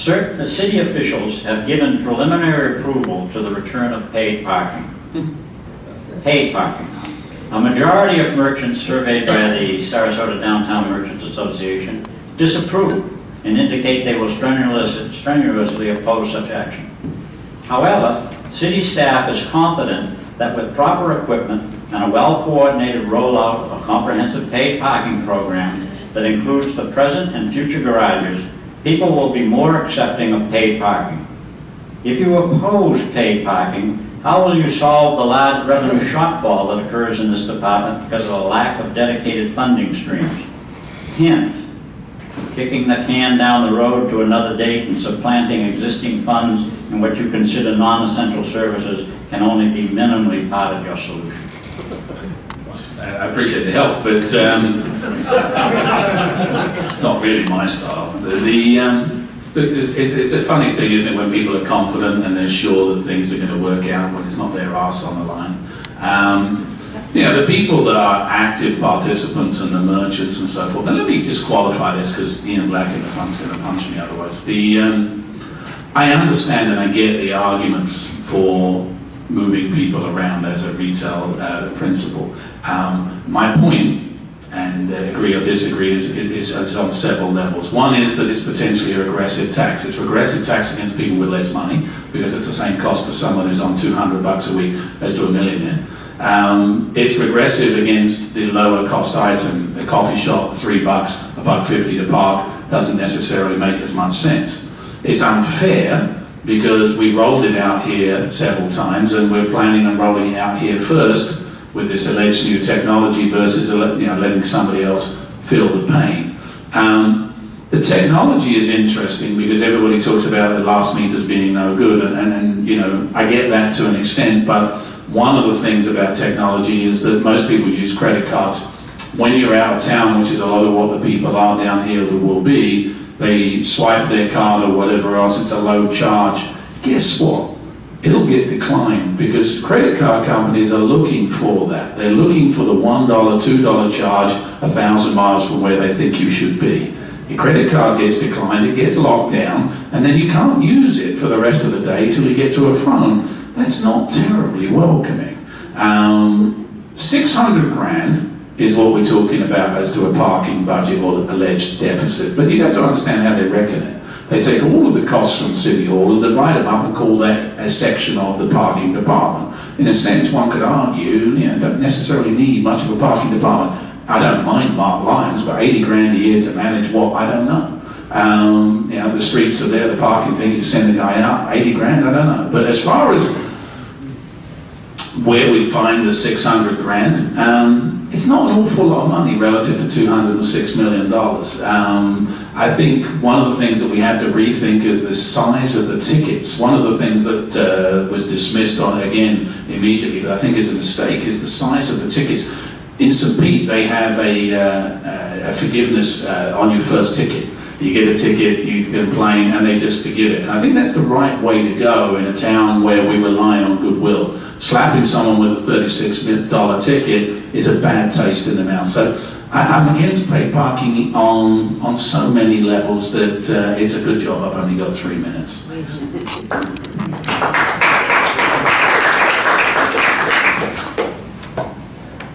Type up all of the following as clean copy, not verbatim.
Certain city officials have given preliminary approval to the return of paid parking. Paid parking. A majority of merchants surveyed by the Sarasota Downtown Merchants Association disapprove and indicate they will strenuously oppose such action. However, city staff is confident that with proper equipment and a well-coordinated rollout of a comprehensive paid parking program that includes the present and future garages, people will be more accepting of paid parking. If you oppose paid parking, how will you solve the large revenue shortfall that occurs in this department because of a lack of dedicated funding streams? Hint, kicking the can down the road to another date and supplanting existing funds in what you consider non-essential services can only be minimally part of your solution. I appreciate the help, but it's not really my style. It's a funny thing, isn't it, when people are confident and they're sure that things are going to work out when it's not their arse on the line. You know, the people that are active participants and the merchants and so forth, and let me just qualify this because Ian Black in the front's going to punch me otherwise. I understand and I get the arguments for moving people around as a retail principle. My point, and agree or disagree, is on several levels. One is that it's potentially a regressive tax. It's regressive tax against people with less money because it's the same cost for someone who's on $200 a week as to a millionaire. It's regressive against the lower cost item. A coffee shop, $3, $1.50 to park, doesn't necessarily make as much sense. It's unfair because we rolled it out here several times and we're planning on rolling it out here first with this alleged new technology versus letting somebody else feel the pain. The technology is interesting because everybody talks about the last meters being no good, and you know, I get that to an extent, but one of the things about technology is that most people use credit cards. When you're out of town, which is a lot of what the people are down here that will be, they swipe their card or whatever else, it's a low charge. Guess what? It'll get declined because credit card companies are looking for that. They're looking for the $1, $2 charge 1,000 miles from where they think you should be. Your credit card gets declined, it gets locked down, and then you can't use it for the rest of the day till you get to a phone. That's not terribly welcoming. 600 grand is what we're talking about as to a parking budget or the alleged deficit, but you have to understand how they reckon it. They take all of the costs from City Hall and divide them up and call that a section of the parking department. In a sense, one could argue, you know, don't necessarily need much of a parking department. I don't mind Mark Lyons, but 80 grand a year to manage what, I don't know. You know, the streets are there, the parking thing, you send the guy out, 80 grand, I don't know. But as far as where we find the 600 grand, it's not an awful lot of money relative to $206 million. I think one of the things that we have to rethink is the size of the tickets. One of the things that was dismissed on again immediately, but I think is a mistake, is the size of the tickets. In St. Pete, they have a forgiveness on your first ticket. You get a ticket, you complain, and they just forgive it. And I think that's the right way to go in a town where we rely on goodwill. Slapping someone with a $36 ticket is a bad taste in the mouth. So I'm against paid parking on so many levels that it's a good job I've only got 3 minutes.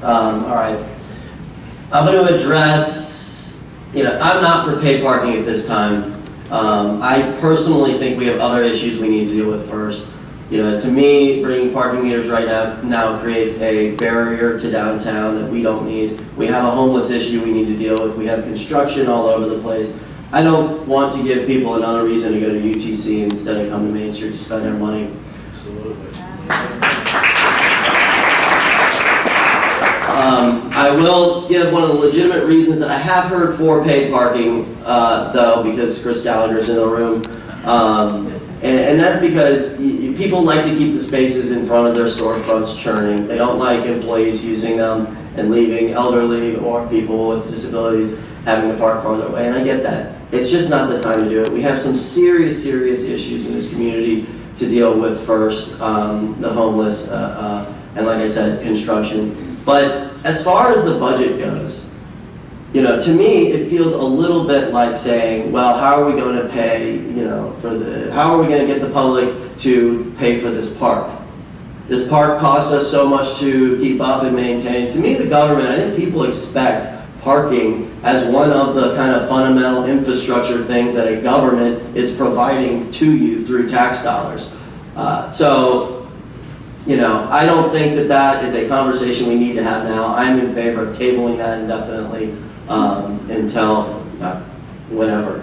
All right. I'm going to address, you know, I'm not for paid parking at this time. I personally think we have other issues we need to deal with first. You know, to me, bringing parking meters right now creates a barrier to downtown that we don't need. We have a homeless issue we need to deal with. We have construction all over the place. I don't want to give people another reason to go to UTC instead of come to Main Street to spend their money. Absolutely. I will give one of the legitimate reasons that I have heard for paid parking, though, because Chris Gallagher's in the room. And that's because people like to keep the spaces in front of their storefronts churning. They don't like employees using them and leaving elderly or people with disabilities having to park farther away, and I get that. It's just not the time to do it. We have some serious, serious issues in this community to deal with first, the homeless, and like I said, construction. But as far as the budget goes, you know, to me, it feels a little bit like saying, well, how are we going to pay, you know, how are we going to get the public to pay for this park? This park costs us so much to keep up and maintain. To me, the government, I think people expect parking as one of the kind of fundamental infrastructure things that a government is providing to you through tax dollars. So, you know, I don't think that that is a conversation we need to have now. I'm in favor of tabling that indefinitely until whenever.